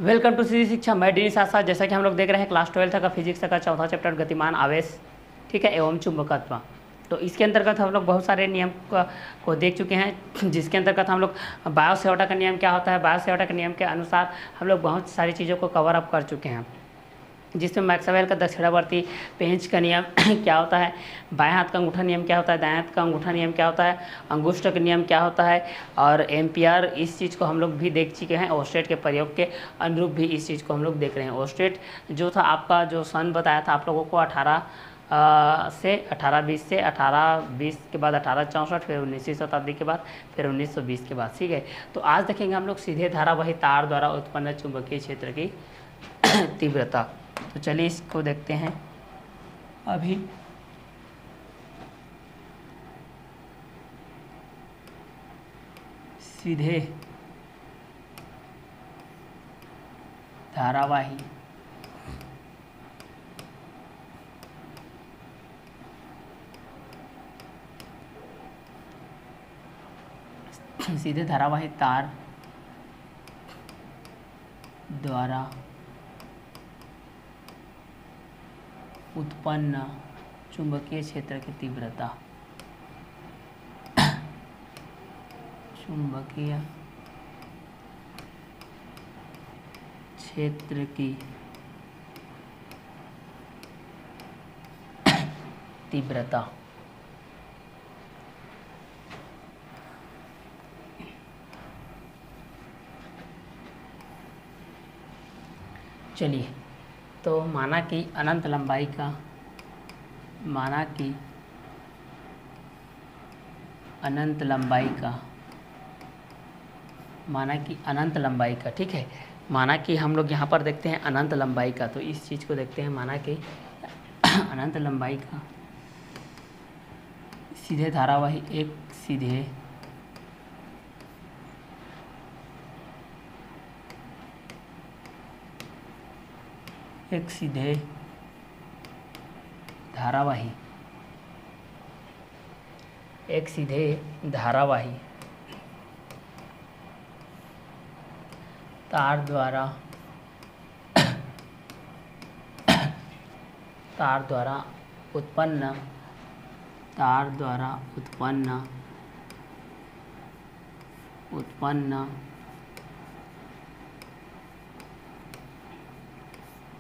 Welcome to सीधी शिक्षा। मैं D साथ साथ जैसा कि हम लोग देख रहे हैं क्लास 12 का फिजिक्स का चौथा चैप्टर गतिमान आवेश, ठीक है, एवं चुंबकत्व। तो इसके अंतर्गत हम लोग बहुत सारे नियम को देख चुके हैं, जिसके अंतर्गत हम लोग बायो-सैवर्ट का नियम क्या होता है, बायो-सैवर्ट के नियम के अनुसार हम लोग बहुत सारी चीज़ों को कवर अप कर चुके हैं, जिसमें मैक्सवेल का दक्षिणावर्ती पेंच का नियम क्या होता है, बाएं हाथ का अंगूठा नियम क्या होता है, दाएं हाथ का अंगूठा नियम क्या होता है, अंगुष्ठ का नियम क्या होता है, और एम्पियर, इस चीज़ को हम लोग भी देख चुके हैं। ओस्टेट के प्रयोग के अनुरूप भी इस चीज़ को हम लोग देख रहे हैं। ओस्टेट जो था आपका, जो सन बताया था आप लोगों को 1820 से 1820 के बाद 1864, फिर 19वीं शताब्दी के बाद फिर 1920 के बाद, ठीक है। तो आज देखेंगे हम लोग सीधे धारावाही तार द्वारा उत्पन्न चुंबकीय क्षेत्र की तीव्रता। तो चलिए इसको देखते हैं अभी। सीधे धारावाही सीधे धारावाही तार द्वारा उत्पन्न चुंबकीय क्षेत्र की तीव्रता, चुंबकीय क्षेत्र की तीव्रता। चलिए, तो माना कि अनंत लंबाई का, अनंत लंबाई का, ठीक है। माना कि हम लोग यहाँ पर देखते हैं अनंत लंबाई का, तो इस चीज़ को देखते हैं। माना कि अनंत लंबाई का सीधे धारावाही एक सीधे धारावाही तार द्वारा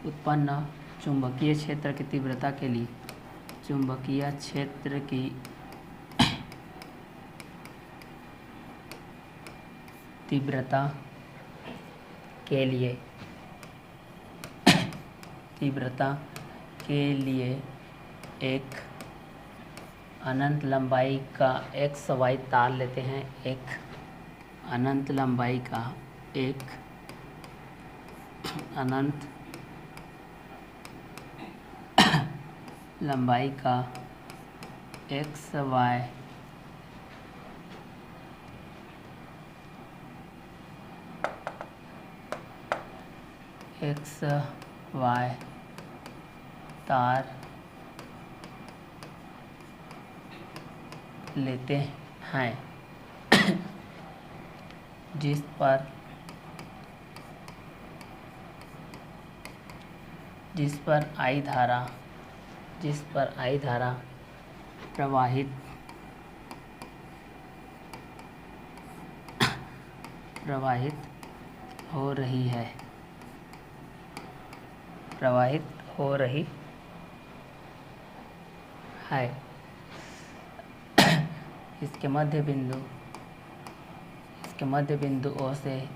उत्पन्न चुंबकीय क्षेत्र की तीव्रता के लिए, चुंबकीय क्षेत्र की तीव्रता के लिए एक अनंत लंबाई का एक्स वाई तार लेते हैं। एक अनंत लंबाई का एक्स वाई तार लेते हैं, जिस पर I धारा प्रवाहित हो रही है। इसके मध्य बिंदु O से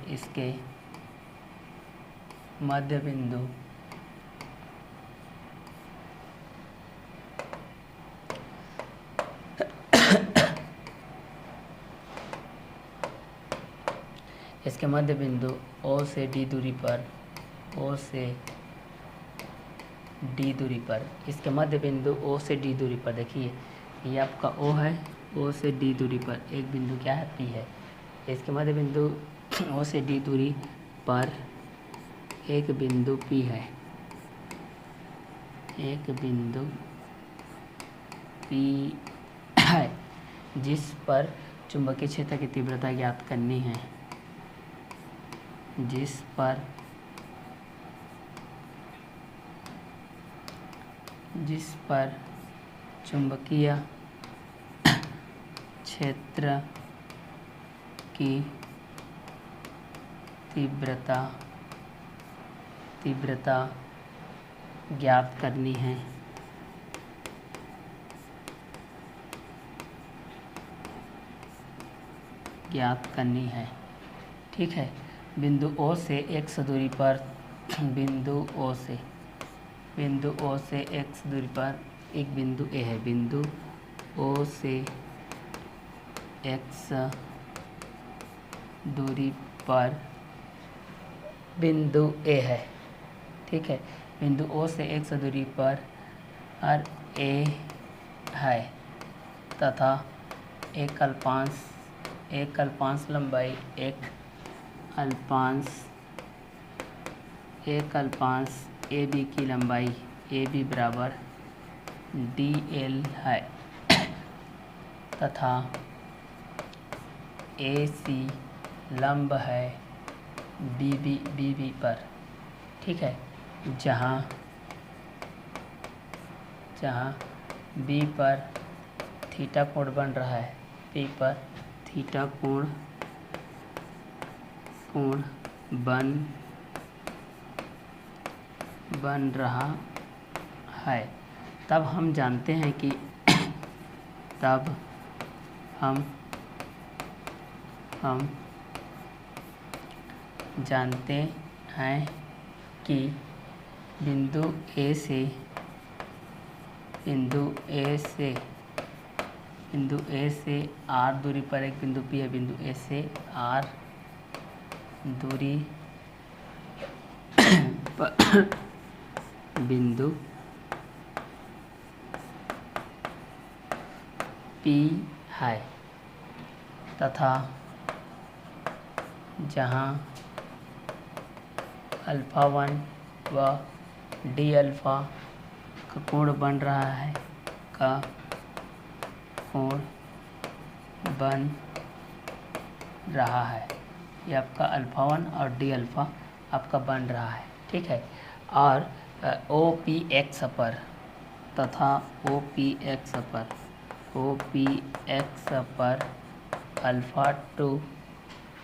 इसके मध्य बिंदु O से D दूरी पर, इसके मध्य बिंदु O से D दूरी पर, देखिए ये आपका O है, O से D दूरी पर एक बिंदु क्या है, P है। इसके मध्य बिंदु O से D दूरी पर एक बिंदु P है, जिस पर चुंबकीय क्षेत्र की तीव्रता ज्ञात करनी है, जिस पर जिस पर चुंबकीय क्षेत्र की तीव्रता ज्ञात करनी है। ठीक है। बिंदु O से x दूरी पर बिंदु O से x दूरी पर एक बिंदु A है। बिंदु O से x दूरी पर बिंदु A है। ठीक है। बिंदु O से x दूरी पर A है तथा एक अल्पांश लंबाई AB की लंबाई AB बराबर DL है तथा AC लंब है BB पर। ठीक है। जहाँ B पर थीटा कोण बन रहा है, B पर थीटा कोण बन रहा है, तब हम जानते हैं कि बिंदु A से R दूरी पर एक बिंदु P है। बिंदु A से R दूरी पर बिंदु P है तथा जहाँ α1 व d का कोण बन रहा है। ये आपका α1 और d आपका बन रहा है। ठीक है। और OPX पर तथा OPX पर α2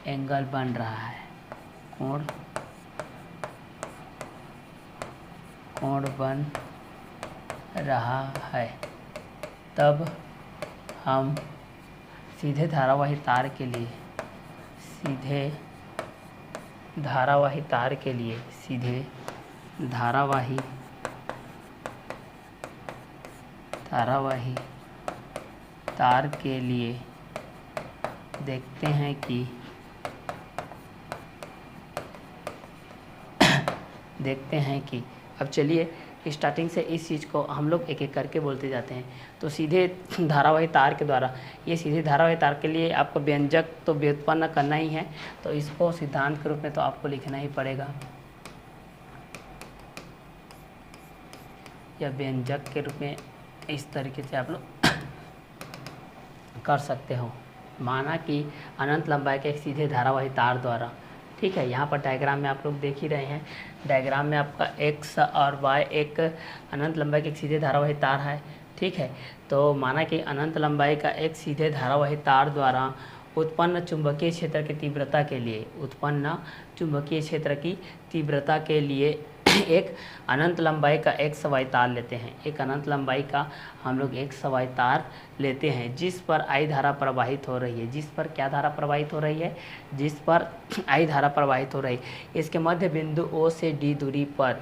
एंगल बन रहा है, कोण बन रहा है, तब हम सीधे धारावाही तार के लिए देखते हैं कि अब चलिए स्टार्टिंग से इस चीज़ को हम लोग एक एक करके बोलते जाते हैं। तो सीधे धारावाही तार के द्वारा, ये सीधे धारावाही तार के लिए आपको व्यंजक तो व्युत्पन्न करना ही है, तो इसको सिद्धांत के रूप में तो आपको लिखना ही पड़ेगा, या व्यंजक के रूप में इस तरीके से आप लोग कर सकते हो। माना कि अनंत लंबाई के एक सीधे धारावाही तार द्वारा, ठीक है, यहाँ पर डायग्राम में आप लोग देख ही रहे हैं, डायग्राम में आपका x और y एक अनंत लंबाई के एक सीधे धारावाही तार है। ठीक है। तो माना कि अनंत लंबाई का एक सीधे धारावाही तार द्वारा उत्पन्न चुंबकीय क्षेत्र की तीव्रता के लिए एक अनंत लंबाई का एक सवाई तार लेते हैं। एक अनंत लंबाई का हम लोग एक सवाई तार लेते हैं जिस पर I धारा प्रवाहित हो रही है। जिस पर क्या धारा प्रवाहित हो रही है? जिस पर I धारा प्रवाहित हो रही है। इसके मध्य बिंदु O से D दूरी पर,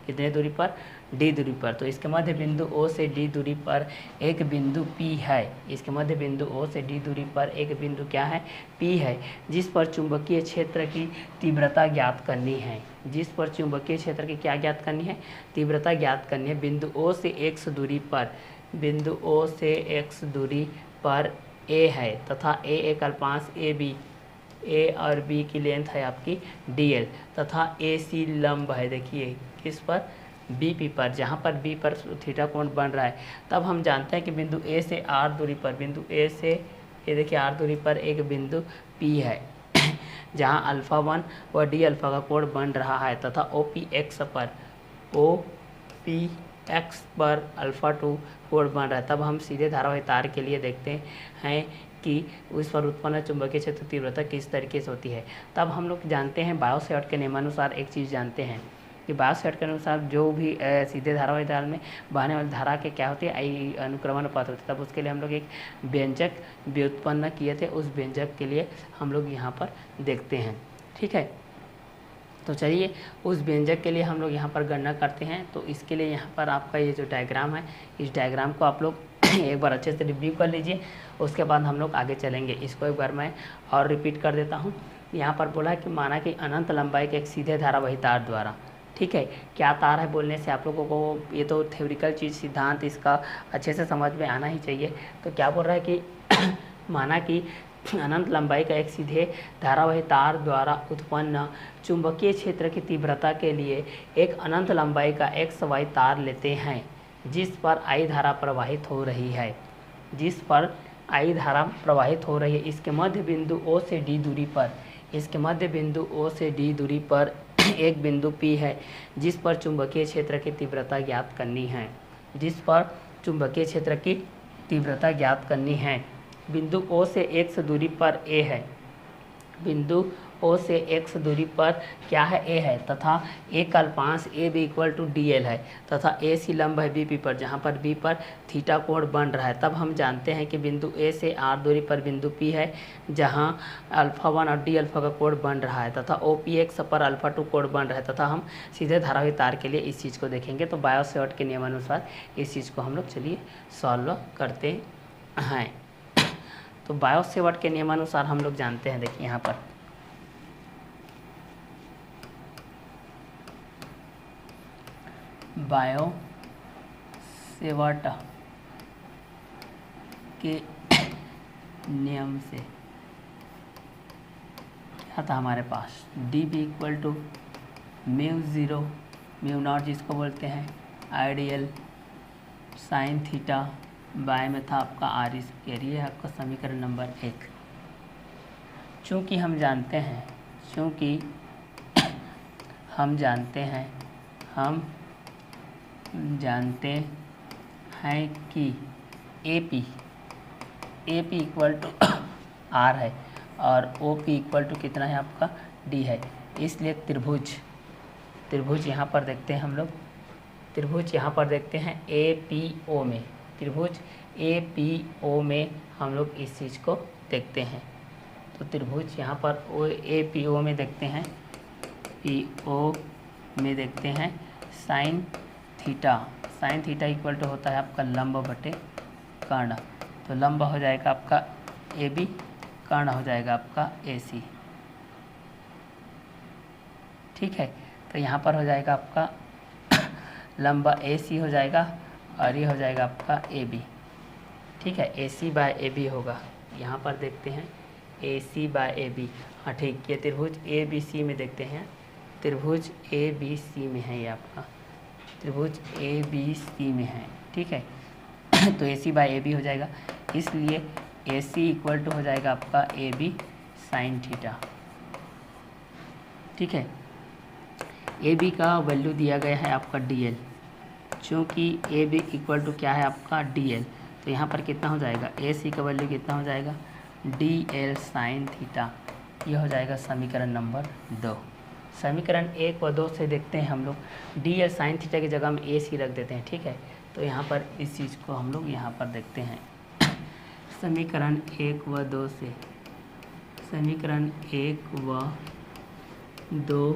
कितने दूरी पर? D दूरी पर। तो इसके मध्य बिंदु O से D दूरी पर एक बिंदु P है। इसके मध्य बिंदु O से D दूरी पर एक बिंदु क्या है? P है, जिस पर चुंबकीय क्षेत्र की तीव्रता ज्ञात करनी है। जिस पर चुंबकीय क्षेत्र की क्या ज्ञात करनी है? तीव्रता ज्ञात करनी है। बिंदु O से x दूरी पर A है तथा A एक अल्पांश AB, A और B की लेंथ है आपकी DL तथा AC लंब है, देखिए किस पर? BP पर, जहाँ पर B पर थीटा कोण बन रहा है। तब हम जानते हैं कि बिंदु A से R दूरी पर, बिंदु A से ये देखिए R दूरी पर एक बिंदु P है जहाँ α1 व D का कोण बन रहा है तथा OPX पी एक्स पर अल्फ़ा टू कोण बन रहा है, तब हम सीधे धारावाही तार के लिए देखते हैं कि उस पर उत्पन्न चुंबकीय क्षेत्र तीव्रता किस तरीके से होती है। तब हम लोग जानते हैं बायो-सैवर्ट के नियमानुसार एक चीज़ जानते हैं कि बायो-सैवर्ट के अनुसार जो भी सीधे धारावाही तार में बहने वाली धारा के क्या होती है, आई अनुक्रमण अनुपात होती है। तब उसके लिए हम लोग एक व्यंजक व्युत्पन्न किए थे, उस व्यंजक के लिए हम लोग यहाँ पर देखते हैं। ठीक है, तो चलिए उस व्यंजक के लिए हम लोग यहाँ पर गणना करते हैं। तो इसके लिए यहाँ पर आपका ये जो डायग्राम है, इस डायग्राम को आप लोग एक बार अच्छे से रिव्यू कर लीजिए, उसके बाद हम लोग आगे चलेंगे। इसको एक बार मैं और रिपीट कर देता हूँ। यहाँ पर बोला है कि माना कि अनंत लंबाई के एक सीधे धारावाही तार द्वारा, ठीक है, क्या तार है बोलने से आप लोगों को ये तो थ्योरिकल चीज़, सिद्धांत इसका अच्छे से समझ में आना ही चाहिए। तो क्या बोल रहा है कि माना कि अनंत लंबाई का एक सीधे धारावाही तार द्वारा उत्पन्न चुंबकीय क्षेत्र की तीव्रता के लिए एक अनंत लंबाई का एक्स वाई तार लेते हैं जिस पर आई धारा प्रवाहित हो रही है, जिस पर आई धारा प्रवाहित हो रही है। इसके मध्य बिंदु O से D दूरी पर, इसके मध्य बिंदु O से D दूरी पर एक बिंदु P है जिस पर चुंबकीय क्षेत्र की तीव्रता ज्ञात करनी है, जिस पर चुंबकीय क्षेत्र की तीव्रता ज्ञात करनी है। बिंदु O से x दूरी पर A है, बिंदु O से x दूरी पर क्या है, A है, तथा A का अल्पांश AB इक्वल टू DL है, तथा AC लंब है BP पर, जहाँ पर B पर थीटा कोण बन रहा है। तब हम जानते हैं कि बिंदु A से R दूरी पर बिंदु P है जहाँ अल्फ़ा 1 और D अल्फ़ा का कोण बन रहा है, तथा OPX पर अल्फ़ा 2 कोण बन रहा है। तथा हम सीधे धारावाही तार के लिए इस चीज़ को देखेंगे। तो बायो-सैवर्ट के नियमानुसार इस चीज़ को हम लोग चलिए सॉल्व करते हैं। तो बायो-सैवर्ट के नियमानुसार हम लोग जानते हैं, देखिए यहाँ पर बायो-सैवर्ट के नियम से क्या था हमारे पास, डी बी इक्वल टू μ0 μ0 जिसको बोलते हैं आइडियल साइन थीटा, बाय में था आपका आर स्क्वायर। ये है आपका समीकरण नंबर 1। चूँकि हम जानते हैं, चूँकि हम जानते हैं कि AP इक्वल टू R है और OP इक्वल टू कितना है आपका D है, इसलिए त्रिभुज यहाँ पर देखते हैं हम लोग, त्रिभुज यहाँ पर देखते हैं APO में, त्रिभुज APO में हम लोग इस चीज़ को देखते हैं। तो त्रिभुज यहाँ पर APO में देखते हैं, PO में देखते हैं साइन थीटा इक्वल टू होता है आपका लंब बटे कर्ण। तो लंब हो जाएगा आपका AB, कर्ण हो जाएगा आपका AC। ठीक है, तो यहाँ पर हो जाएगा आपका लंबा AC हो जाएगा और ये हो जाएगा आपका AB। ठीक है, AC बाय AB होगा। यहाँ पर देखते हैं AC बाय AB। हाँ ठीक, ये त्रिभुज ABC में देखते हैं, त्रिभुज ABC में है, ये आपका त्रिभुज ABC में है। ठीक है, तो AC बाय AB हो जाएगा, इसलिए AC इक्वल टू हो जाएगा आपका AB साइन थीटा। ठीक है, AB का वैल्यू दिया गया है आपका DL, चूँकि AB इक्वल टू क्या है आपका DL, तो यहाँ पर कितना हो जाएगा, AC का वैल्यू कितना हो जाएगा DL साइन थीटा। ये हो जाएगा समीकरण नंबर 2। समीकरण 1 व 2 से देखते हैं हम लोग DL साइन थीटा की जगह में AC रख देते हैं। ठीक है, तो यहाँ पर इस चीज़ को हम लोग यहाँ पर देखते हैं। समीकरण 1 व 2 से, समीकरण 1 व 2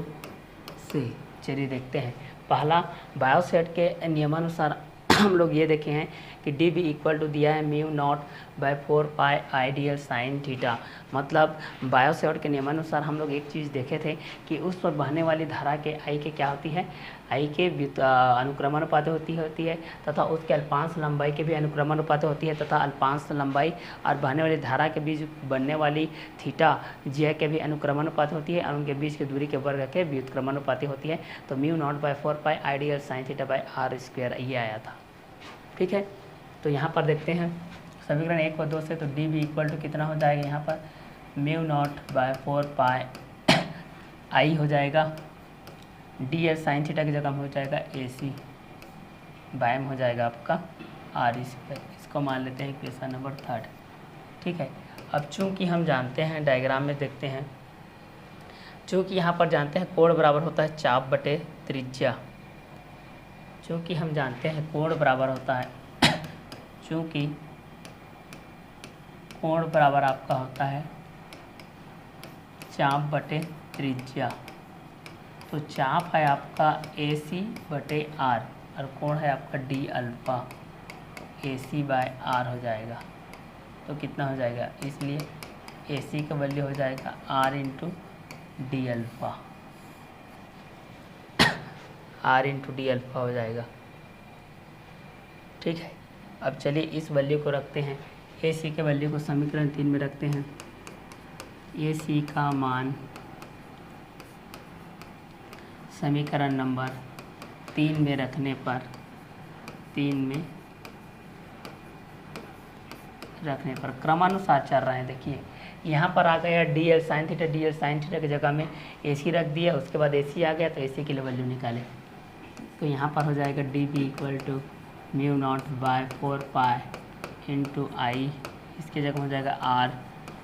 से चलिए देखते हैं। पहला, बायो-सैवर्ट के नियमानुसार हम लोग ये देखे हैं कि डी बी इक्वल टू दिया है μ0/4 पाई आइडियल साइन थीटा। मतलब बायो-सैवर्ट के नियमानुसार हम लोग एक चीज़ देखे थे कि उस पर बहने वाली धारा के आई के क्या होती है, आई के अनुक्रमण अनुपात होती है तथा उसके अल्पांश लंबाई के भी अनुक्रमण अनुपात होती है तथा अल्पांश लंबाई और बहने वाली धारा के बीच बनने वाली थीटा जी के भी अनुक्रमण अनुपात होती है और उनके बीच की दूरी के वर्ग के व्युत्क्रमण अनुपात होती है। तो μ0/4 pi ideal sine theta by r square ये आया था। ठीक है, तो यहाँ पर देखते हैं समीकरण 1 व 2 से, तो डी बी इक्वल टू कितना हो जाएगा, यहाँ पर μ0/4 पाई आई हो जाएगा, डी एल साइन थीटा की जगह में हो जाएगा AC बाय में हो जाएगा आपका आर स्क्वायर। इसको मान लेते हैं इक्वेशन नंबर 3। ठीक है, अब चूंकि हम जानते हैं, डायग्राम में देखते हैं, चूँकि यहाँ पर जानते हैं कोण बराबर होता है चाप बटे त्रिज्या। चूँकि हम जानते हैं कोण बराबर होता है चूँकि कोण बराबर आपका होता है चाप बटे त्रिज्या, तो चाप है आपका AC बटे आर और कोण है आपका D alpha, AC by R हो जाएगा। तो कितना हो जाएगा, इसलिए AC का वैल्यू हो जाएगा R into D alpha, R into D alpha हो जाएगा। ठीक है, अब चलिए इस वैल्यू को रखते हैं, AC के वैल्यू को समीकरण 3 में रखते हैं। AC का मान समीकरण नंबर 3 में रखने पर क्रमानुसार चल रहे हैं। देखिए यहाँ पर आ गया DL साइन थीटा की जगह में AC रख दिया, उसके बाद AC आ गया तो AC की वैल्यू निकाले। तो यहाँ पर हो जाएगा DB equal to mu naught by 4 pi into I, इसके जगह हो जाएगा R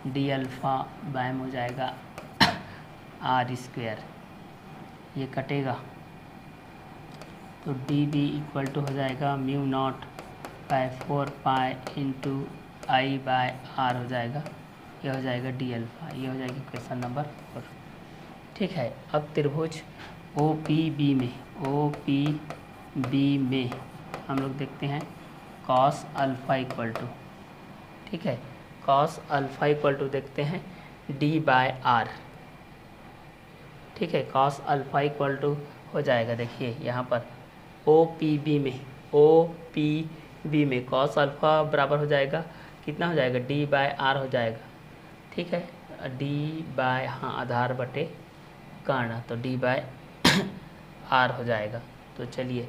डी अल्फ़ा बाय में हो जाएगा आर स्क्वायर, ये कटेगा तो DB इक्वल टू हो जाएगा mu naught by 4 pi into I by R हो जाएगा, ये हो जाएगा डी अल्फ़ा, ये हो जाएगी क्वेश्चन नंबर 4। ठीक है, अब त्रिभुज OPB में हम लोग देखते हैं कॉस अल्फ़ा इक्वल टू, ठीक है, कॉस अल्फ़ा इक्वल टू देखते हैं डी बाय आर। ठीक है, कॉस अल्फ़ा इक्वल टू हो जाएगा, देखिए यहाँ पर OPB में कॉस अल्फ़ा बराबर हो जाएगा, कितना हो जाएगा, डी बाय आर हो जाएगा। ठीक है, डी बाय आधार बटे कर्ण, तो डी बाय आर हो जाएगा। तो चलिए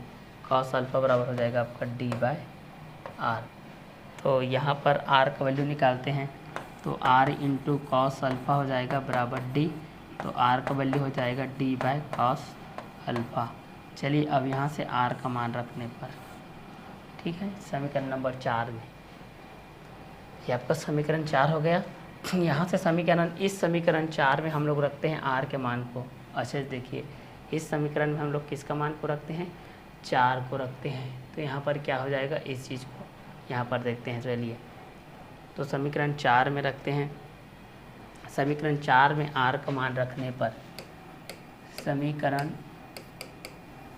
कॉस अल्फ़ा बराबर हो जाएगा आपका डी बाय आर। तो यहाँ पर आर का वैल्यू निकालते हैं, तो आर इंटू कॉस अल्फ़ा हो जाएगा बराबर डी, तो आर का वैल्यू हो जाएगा डी बाय कॉस अल्फ़ा। चलिए अब यहाँ से आर का मान रखने पर, ठीक है, समीकरण नंबर 4 में, ये आपका समीकरण 4 हो गया। यहाँ से इस समीकरण 4 में हम लोग रखते हैं आर के मान को। अच्छा देखिए, इस समीकरण में हम लोग किसका मान को रखते हैं, 4 को रखते हैं। तो यहाँ पर क्या हो जाएगा, इस चीज़ को यहाँ पर देखते हैं। चलिए तो समीकरण 4 में रखते हैं, समीकरण 4 में आर का मान रखने पर, समीकरण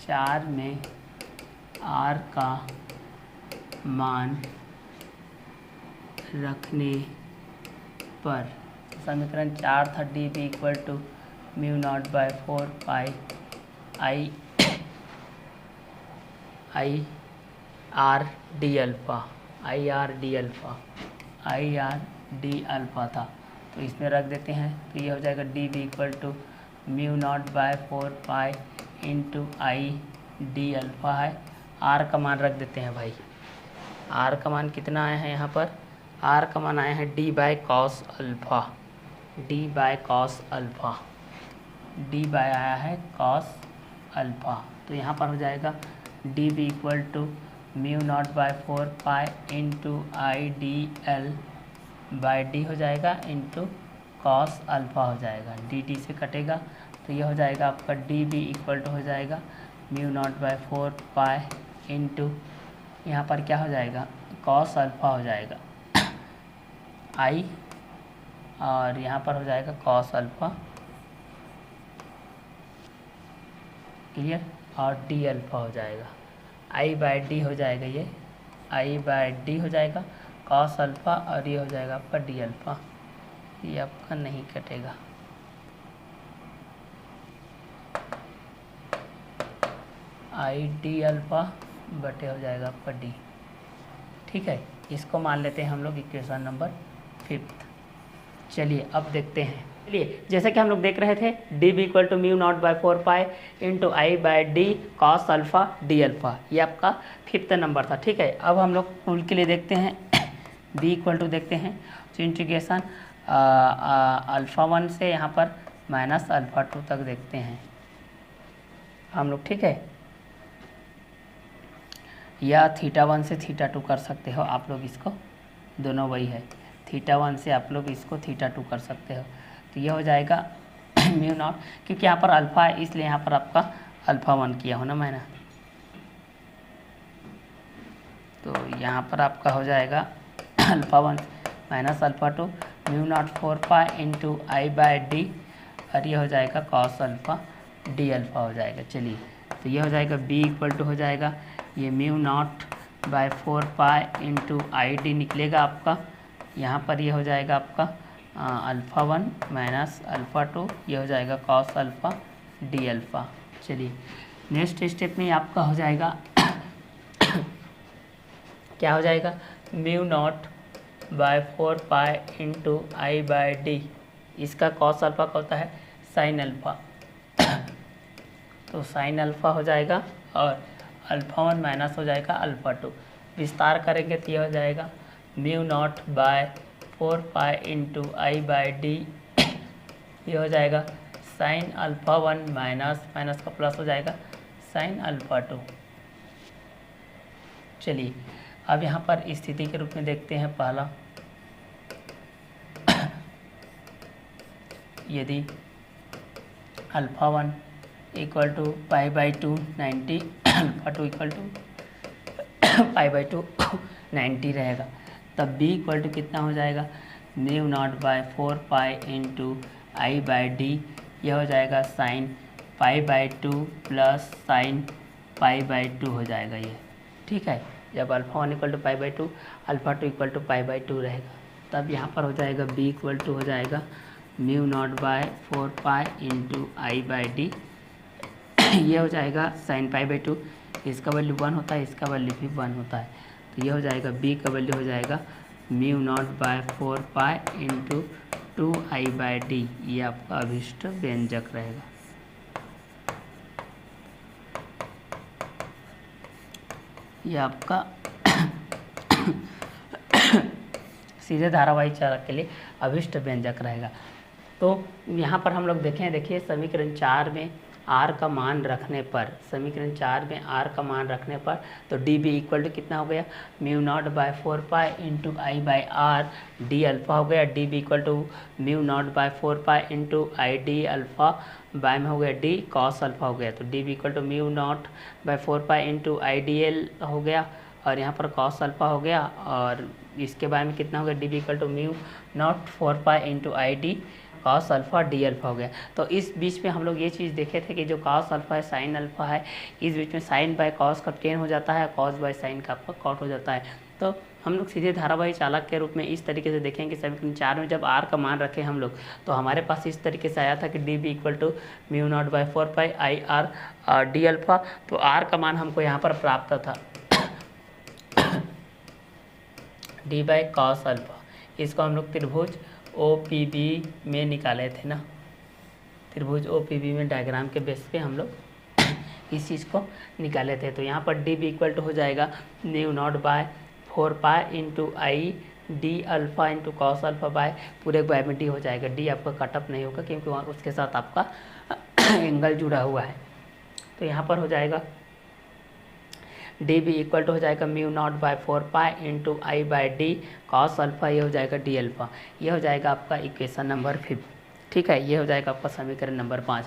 4 में आर का मान रखने पर समीकरण 4 था DB equal to mu naught by 4 pi I R D alpha, I R D alpha था। तो इसमें रख देते हैं, तो ये हो जाएगा DB equal to mu naught by 4 pi into I D alpha है। आर का मान रख देते हैं भाई, आर का मान कितना आया है यहाँ पर, आर का मान आया है D by cos alpha, D by आया है कॉस अल्फ़ा। तो यहाँ पर हो जाएगा DB equal to mu naught by 4 pi into I D L by D हो जाएगा इंटू कॉस अल्फ़ा हो जाएगा, डी से कटेगा। तो ये हो जाएगा आपका DB इक्वल टू हो जाएगा mu naught by 4 pi into यहाँ पर क्या हो जाएगा, कॉस अल्फ़ा हो जाएगा आई, और यहाँ पर हो जाएगा कॉस अल्फ़ा, क्लियर, और डी अल्फ़ा हो जाएगा, आई बाय डी हो जाएगा, ये आई बाय डी हो जाएगा कॉस अल्फ़ा, और ये हो जाएगा आपका डी अल्फ़ा, ये आपका नहीं कटेगा। आई डी अल्फ़ा बटे हो जाएगा आपका डी। ठीक है, इसको मान लेते हैं हम लोग इक्वेशन नंबर 5। चलिए अब देखते हैं, चलिए जैसे कि हम लोग देख रहे थे DB equal to mu naught by 4 pi into I by D cos alpha D alpha, ये आपका 5th नंबर था। ठीक है, अब हम लोग टूल के लिए देखते हैं B इक्वल टू देखते हैं, तो इंटीग्रेशन α1 से यहाँ पर -α2 तक देखते हैं हम लोग। ठीक है, या θ1 से θ2 कर सकते हो आप लोग इसको, दोनों वही है। θ1 से आप लोग इसको θ2 कर सकते हो। तो ये हो जाएगा म्यू नॉट, क्योंकि यहाँ पर अल्फ़ा है इसलिए यहाँ पर आपका α1 किया हो ना मैंने। तो यहाँ पर आपका हो जाएगा α1 minus α2 mu naught 4π into I/d, और ये हो जाएगा cos अल्फ़ा d अल्फ़ा हो जाएगा। चलिए, तो ये हो जाएगा b इक्वल टू हो जाएगा ये mu naught by 4π into ID निकलेगा आपका। यहाँ पर ये हो जाएगा आपका α1 माइनस α2, ये हो जाएगा cos अल्फ़ा d अल्फ़ा। चलिए, नेक्स्ट स्टेप में आपका हो जाएगा क्या हो जाएगा, mu naught by 4π into I/d, इसका कॉस अल्फ़ा का होता है साइन अल्फ़ा। तो साइन अल्फ़ा हो जाएगा और α1 माइनस हो जाएगा α2, विस्तार करेंगे तो ये हो जाएगा mu naught by 4π into I/d, ये हो जाएगा साइन α1 माइनस माइनस का प्लस हो जाएगा साइन α2। चलिए, अब यहाँ पर स्थिति के रूप में देखते हैं पहला, यदि α1 इक्वल टू π/2 90, α2 इक्वल टू π/2 90 रहेगा, तब b इक्वल टू कितना हो जाएगा, mu naught by 4π into I/d, यह हो जाएगा साइन π/2 प्लस साइन π/2 हो जाएगा ये। ठीक है, जब α1 इक्वल टू π/2, α2 इक्वल टू π/2 रहेगा, तब यहाँ पर हो जाएगा b इक्वल टू हो जाएगा mu naught by 4π into I/d, ये हो जाएगा साइन π/2, इसका वैल्यू 1 होता है, इसका वैल्यू भी 1 होता है। तो ये हो जाएगा b का वैल्यू हो जाएगा mu naught by 4π into 2I/d, ये आपका अभिष्ट व्यंजक रहेगा। ये आपका सीधे धारावाही चालक के लिए अभिष्ट व्यंजक रहेगा। तो यहाँ पर हम लोग देखें, देखिए समीकरण 4 में r का मान रखने पर, समीकरण 4 में r का मान रखने पर तो dB इक्वल टू कितना हो गया, mu naught by 4π into I/r d alpha हो गया। dB equal to mu naught by 4π into ID alpha by में हो गया d cos अल्फ़ा हो गया। तो dB equal to mu naught by 4π into IDL हो गया, और यहाँ पर cos अल्फ़ा हो गया, और इसके बारे में कितना हो गया, dB equal to mu naught 4π into ID cos alpha d alpha हो गया। तो इस बीच में हम लोग ये चीज़ देखे थे कि जो cos अल्फ़ा है साइन अल्फ़ा है, इस बीच में साइन बाय कॉस का टेन हो जाता है, कॉस बाय साइन का आपका कॉट हो जाता है। तो हम लोग सीधे धारावाही चालक के रूप में इस तरीके से देखेंगे समीकरण 4 में जब r का मान रखें हम लोग, तो हमारे पास इस तरीके से आया था कि dB equal to mu naught by 4π IR d alpha. तो r का मान हमको यहाँ पर प्राप्त था d बाय कॉस अल्फ़ा। इसको हम लोग त्रिभुज OPB में निकाले थे ना, त्रिभुज OPB में डायग्राम के बेस पे हम लोग इस चीज़ को निकाले थे। तो यहाँ पर dB इक्वल टू हो जाएगा mu naught by 4π into ID alpha into cos alpha by पूरे बाय में d हो जाएगा। d आपका कटअप नहीं होगा क्योंकि वहाँ उसके साथ आपका एंगल जुड़ा हुआ है। तो यहाँ पर हो जाएगा dB इक्वल टू हो जाएगा mu naught by 4π into I/d cos alpha, ये हो जाएगा d अल्फ़ा। ये हो जाएगा आपका इक्वेशन नंबर 5। ठीक है, ये हो जाएगा आपका समीकरण नंबर 5।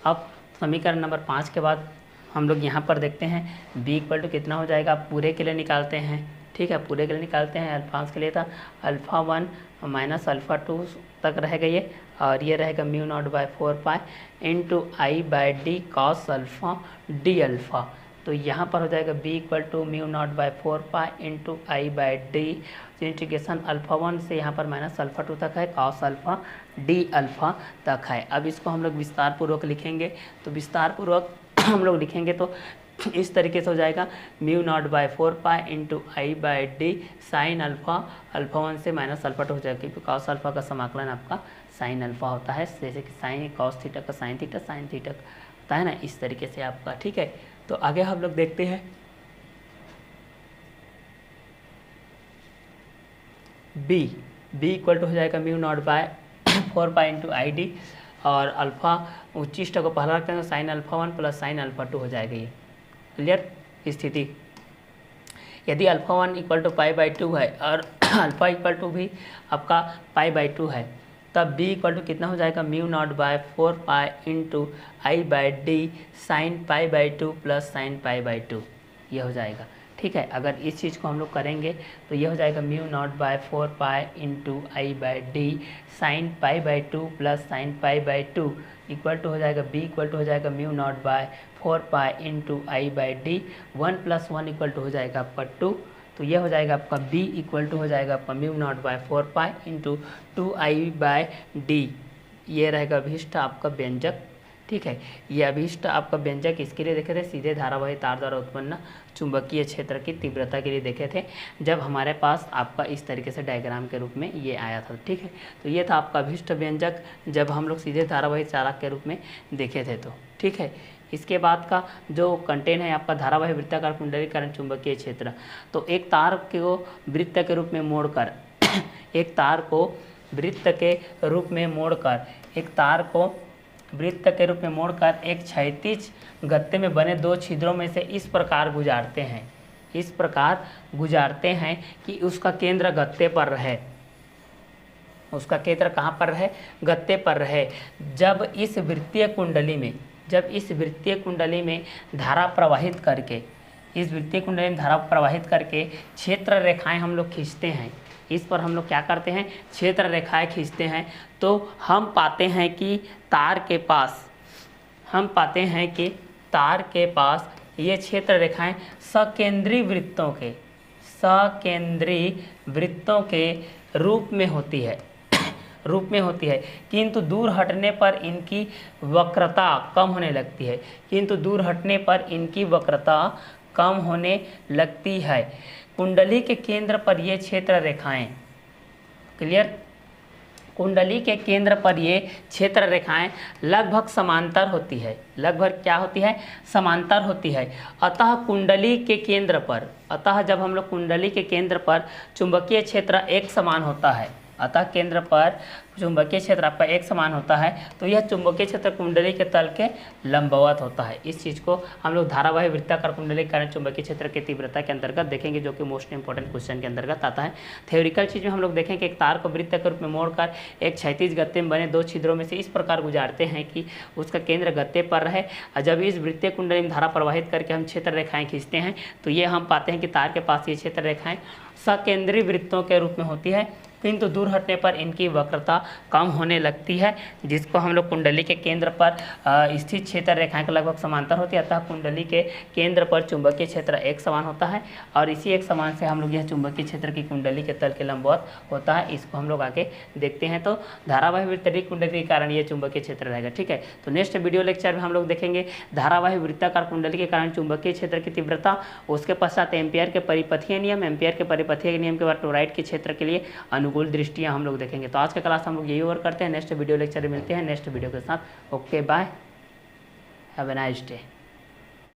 अब समीकरण नंबर 5 के बाद हम लोग यहाँ पर देखते हैं b इक्वल टू कितना हो जाएगा, आप पूरे के लिए निकालते हैं। ठीक है, पूरे के लिए निकालते हैं। अल्फांस के लिए था α1 माइनस α2 तक रहेगा ये, और ये रहेगा mu naught by 4π into I/d cos alpha d alpha. तो यहाँ पर हो जाएगा b equal to mu naught by 4π into I/d, integration α1 से यहाँ पर माइनस α2 तक है, cos अल्फ़ा d अल्फ़ा तक है। अब इसको हम लोग विस्तार पूर्वक लिखेंगे, तो विस्तार पूर्वक हम लोग लिखेंगे तो इस तरीके से हो जाएगा mu naught by 4π into I/d sine alpha α1 से माइनस α2 हो जाएगा, क्योंकि cos अल्फ़ा का समाकलन आपका साइन अल्फ़ा होता है, जैसे कि साइन cos थीटा का साइन थीटा होता है ना, इस तरीके से आपका। ठीक है, तो आगे हम लोग देखते हैं b इक्वल टू हो जाएगा mu naught by 4π into ID, और अल्फ़ा उच्चिष्ट को पहला रखते हैं तो साइन α1 प्लस साइन α2 हो जाएगा। ये क्लियर स्थिति। यदि अल्फा 1 इक्वल टू π/2 है और अल्फा इक्वल टू भी आपका π/2 है, तब b इक्वल टू कितना हो जाएगा, μ0/4π into I/d sine π/2 plus sine π/2, ये हो जाएगा। ठीक है, अगर इस चीज़ को हम लोग करेंगे तो ये हो जाएगा μ0/4π into I/d sine π/2 plus sine π/2 equal to हो जाएगा b इक्वल टू हो जाएगा μ0/4π इंटू I/d 1 + 1 इक्वल टू हो जाएगा आपका 2। तो ये हो जाएगा आपका b इक्वल टू हो जाएगा आपका μ0/4π इंटू 2I/d, ये रहेगा अभिष्ट आपका व्यंजक। ठीक है, ये अभिष्ट आपका व्यंजक इसके लिए देखे थे, सीधे धारावाही तार द्वारा उत्पन्न चुंबकीय क्षेत्र की तीव्रता के लिए देखे थे, जब हमारे पास आपका इस तरीके से डायग्राम के रूप में ये आया था। ठीक है, तो ये था आपका अभिष्ट व्यंजक जब हम लोग सीधे धारावाही चालक के रूप में देखे थे। तो ठीक है, इसके बाद का जो कंटेंट है आपका धारावाही वृत्ताकार कुंडलीकरण चुंबकीय क्षेत्र। तो एक तार को वृत्त के रूप में मोड़कर एक तार को वृत्त के रूप में मोड़कर एक तार को वृत्त के रूप में मोड़कर एक क्षैतिज गत्ते में बने दो छिद्रों में से इस प्रकार गुजारते हैं कि उसका केंद्र गत्ते पर रहे, उसका केंद्र कहाँ पर रहे, गत्ते पर रहे। जब इस वृत्तीय कुंडली में धारा प्रवाहित करके क्षेत्र रेखाएं हम लोग खींचते हैं, इस पर हम लोग क्या करते हैं, क्षेत्र रेखाएं खींचते हैं, तो हम पाते हैं कि तार के पास ये क्षेत्र रेखाएं सकेंद्री वृत्तों के रूप में होती है, किंतु दूर हटने पर इनकी वक्रता कम होने लगती है। कुंडली के केंद्र पर ये क्षेत्र रेखाएं कुंडली के केंद्र पर ये क्षेत्र रेखाएं लगभग समांतर होती है, समांतर होती है। अतः जब हम लोग कुंडली के केंद्र पर चुंबकीय क्षेत्र एक समान होता है, केंद्र पर चुंबकीय क्षेत्र आपका एक समान होता है, तो यह चुंबकीय क्षेत्र कुंडली के तल के लंबवत होता है। इस चीज़ को हम लोग धारावाही वृत्ताकार कुंडलीकरण चुंबकीय क्षेत्र की तीव्रता के अंतर्गत देखेंगे, जो कि मोस्ट इंपॉर्टेंट क्वेश्चन के अंतर्गत आता है। थ्योरिकल चीज़ में हम लोग देखें कि एक तार को वृत्त के रूप में मोड़कर एक क्षैतिज गत्ते में बने दो छिद्रों में से इस प्रकार गुजारते हैं कि उसका केंद्र गत्ते पर रहे। और जब इस वृत्तीय कुंडली में धारा प्रवाहित करके हम क्षेत्र रेखाएँ खींचते हैं, तो ये हम पाते हैं कि तार के पास ये क्षेत्र रेखाएँ सकेंद्री वृत्तों के रूप में होती है, किंतु दूर हटने पर इनकी वक्रता कम होने लगती है, जिसको हम लोग कुंडली के केंद्र पर स्थित क्षेत्र रेखाएं लगभग समांतर होती है। अतः कुंडली के केंद्र पर चुंबकीय क्षेत्र एक समान होता है, और इसी एक समान से हम लोग यह चुंबकीय क्षेत्र की कुंडली के तल के लंबवत होता है। इसको हम लोग आगे देखते हैं। तो धारावाही वृत्तीय कुंडली के कारण ये चुंबकीय क्षेत्र रहेगा। ठीक है, तो नेक्स्ट वीडियो लेक्चर में हम लोग देखेंगे धारावाही वृत्ताकार कुंडली के कारण चुंबकीय क्षेत्र की तीव्रता, उसके पश्चात एम्पियर के परिपथीय नियम के बाद टोराइड के क्षेत्र के लिए अनुकूल दृष्टियां हम लोग देखेंगे। तो आज का क्लास हम लोग यही ओवर करते हैं। नेक्स्ट वीडियो लेक्चर में मिलते हैं नेक्स्ट वीडियो के साथ। Okay, bye, have a nice day.